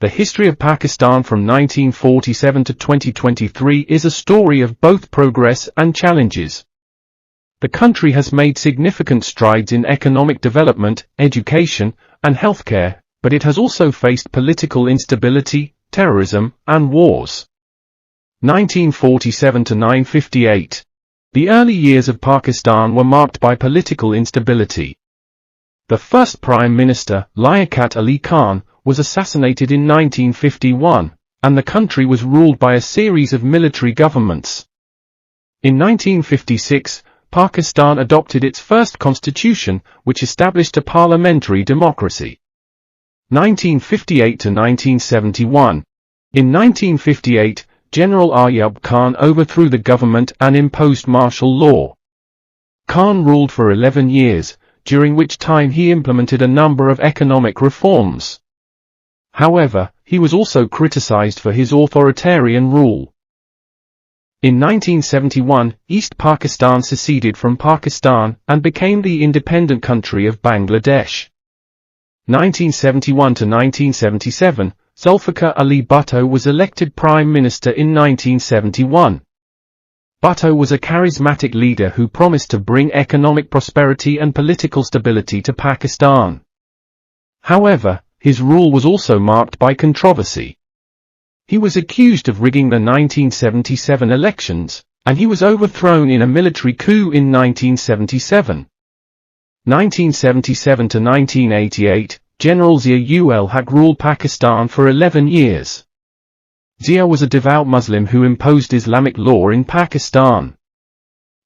The history of Pakistan from 1947 to 2023 is a story of both progress and challenges. The country has made significant strides in economic development, education, and healthcare, but it has also faced political instability, terrorism, and wars. 1947 to 1958. The early years of Pakistan were marked by political instability. The first Prime Minister, Liaquat Ali Khan, was assassinated in 1951, and the country was ruled by a series of military governments. In 1956, Pakistan adopted its first constitution, which established a parliamentary democracy. 1958 to 1971. In 1958, General Ayub Khan overthrew the government and imposed martial law. Khan ruled for 11 years, during which time he implemented a number of economic reforms. However, he was also criticized for his authoritarian rule. In 1971, East Pakistan seceded from Pakistan and became the independent country of Bangladesh. 1971 to 1977, Zulfikar Ali Bhutto was elected Prime Minister in 1971. Bhutto was a charismatic leader who promised to bring economic prosperity and political stability to Pakistan. However, his rule was also marked by controversy. He was accused of rigging the 1977 elections, and he was overthrown in a military coup in 1977. 1977 to 1988, General Zia-ul-Haq ruled Pakistan for 11 years. Zia was a devout Muslim who imposed Islamic law in Pakistan.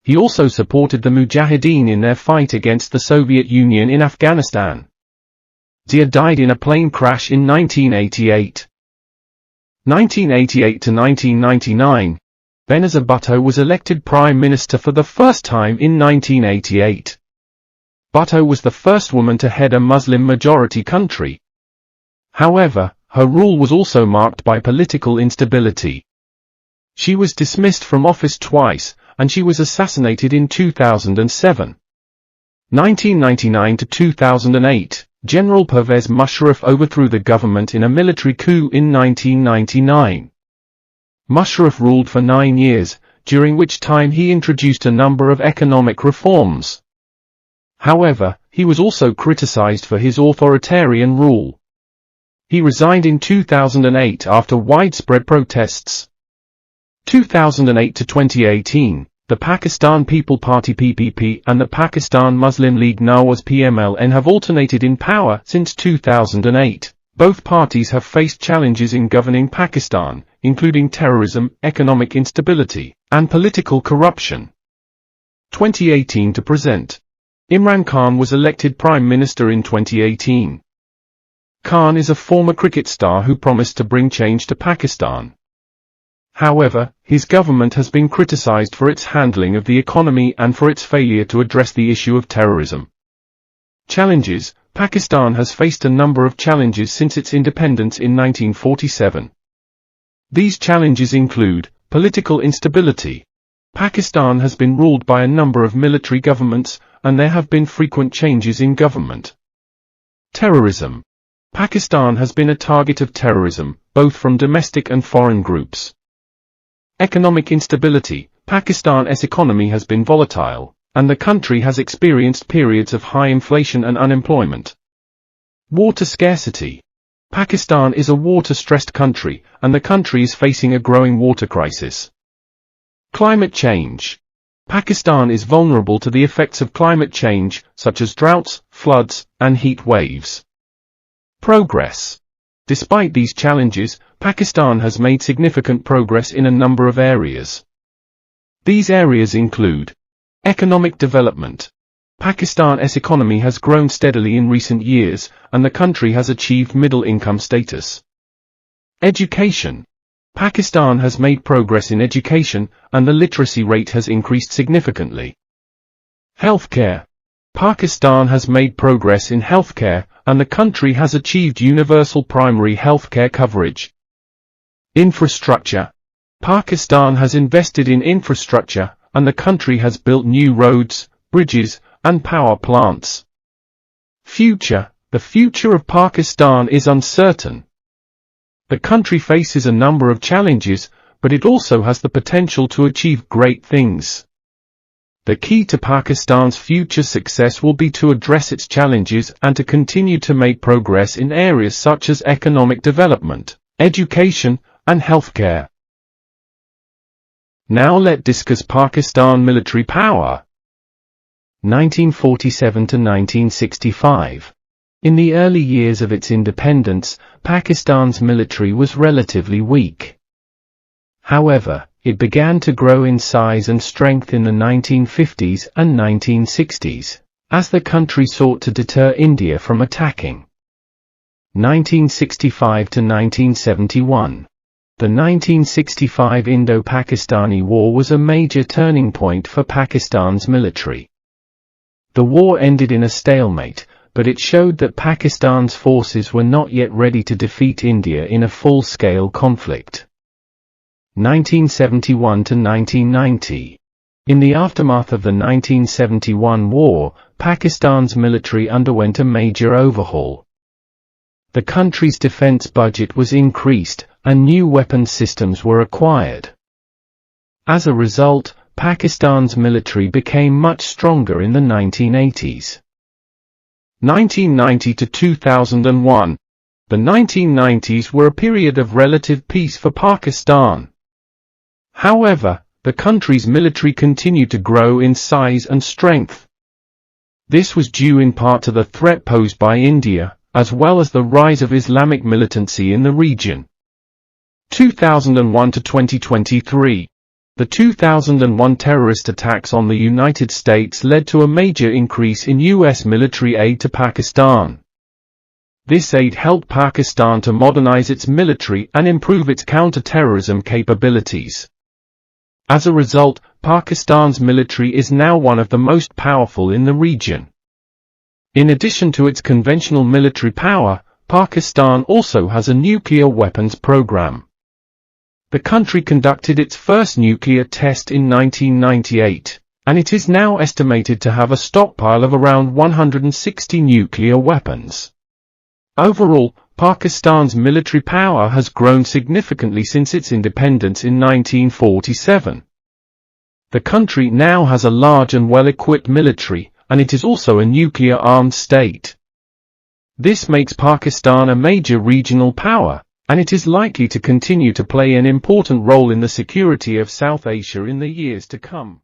He also supported the Mujahideen in their fight against the Soviet Union in Afghanistan. Zia died in a plane crash in 1988. 1988 to 1999, Benazir Bhutto was elected Prime Minister for the first time in 1988. Bhutto was the first woman to head a Muslim-majority country. However, her rule was also marked by political instability. She was dismissed from office twice, and she was assassinated in 2007. 1999 to 2008, General Pervez Musharraf overthrew the government in a military coup in 1999. Musharraf ruled for 9 years, during which time he introduced a number of economic reforms. However, he was also criticized for his authoritarian rule. He resigned in 2008 after widespread protests. 2008 to 2018, the Pakistan People Party (PPP) and the Pakistan Muslim League Nawaz (PMLN) have alternated in power since 2008. Both parties have faced challenges in governing Pakistan, including terrorism, economic instability, and political corruption. 2018 to present. Imran Khan was elected Prime Minister in 2018. Khan is a former cricket star who promised to bring change to Pakistan. However, his government has been criticized for its handling of the economy and for its failure to address the issue of terrorism. Challenges. Pakistan has faced a number of challenges since its independence in 1947. These challenges include political instability. Pakistan has been ruled by a number of military governments, and there have been frequent changes in government. Terrorism. Pakistan has been a target of terrorism, both from domestic and foreign groups. Economic instability. Pakistan's economy has been volatile, and the country has experienced periods of high inflation and unemployment. Water scarcity. Pakistan is a water-stressed country, and the country is facing a growing water crisis. Climate change. Pakistan is vulnerable to the effects of climate change, such as droughts, floods, and heat waves. Progress. Despite these challenges, Pakistan has made significant progress in a number of areas. These areas include economic development. Pakistan's economy has grown steadily in recent years, and the country has achieved middle-income status. Education. Pakistan has made progress in education, and the literacy rate has increased significantly. Healthcare. Pakistan has made progress in healthcare, and the country has achieved universal primary healthcare coverage. Infrastructure. Pakistan has invested in infrastructure, and the country has built new roads, bridges, and power plants. Future. The future of Pakistan is uncertain. The country faces a number of challenges, but it also has the potential to achieve great things. The key to Pakistan's future success will be to address its challenges and to continue to make progress in areas such as economic development, education, and healthcare. Now let's discuss Pakistan military power. 1947 to 1965. In the early years of its independence, Pakistan's military was relatively weak. However, it began to grow in size and strength in the 1950s and 1960s, as the country sought to deter India from attacking. 1965 to 1971. The 1965 Indo-Pakistani War was a major turning point for Pakistan's military. The war ended in a stalemate, but it showed that Pakistan's forces were not yet ready to defeat India in a full-scale conflict. 1971 to 1990. In the aftermath of the 1971 war, Pakistan's military underwent a major overhaul. The country's defense budget was increased, and new weapons systems were acquired. As a result, Pakistan's military became much stronger in the 1980s. 1990 to 2001. The 1990s were a period of relative peace for Pakistan. However, the country's military continued to grow in size and strength. This was due in part to the threat posed by India, as well as the rise of Islamic militancy in the region. 2001 to 2023. The 2001 terrorist attacks on the United States led to a major increase in U.S. military aid to Pakistan. This aid helped Pakistan to modernize its military and improve its counter-terrorism capabilities. As a result, Pakistan's military is now one of the most powerful in the region. In addition to its conventional military power, Pakistan also has a nuclear weapons program. The country conducted its first nuclear test in 1998, and it is now estimated to have a stockpile of around 160 nuclear weapons. Overall, Pakistan's military power has grown significantly since its independence in 1947. The country now has a large and well-equipped military, and it is also a nuclear-armed state. This makes Pakistan a major regional power, and it is likely to continue to play an important role in the security of South Asia in the years to come.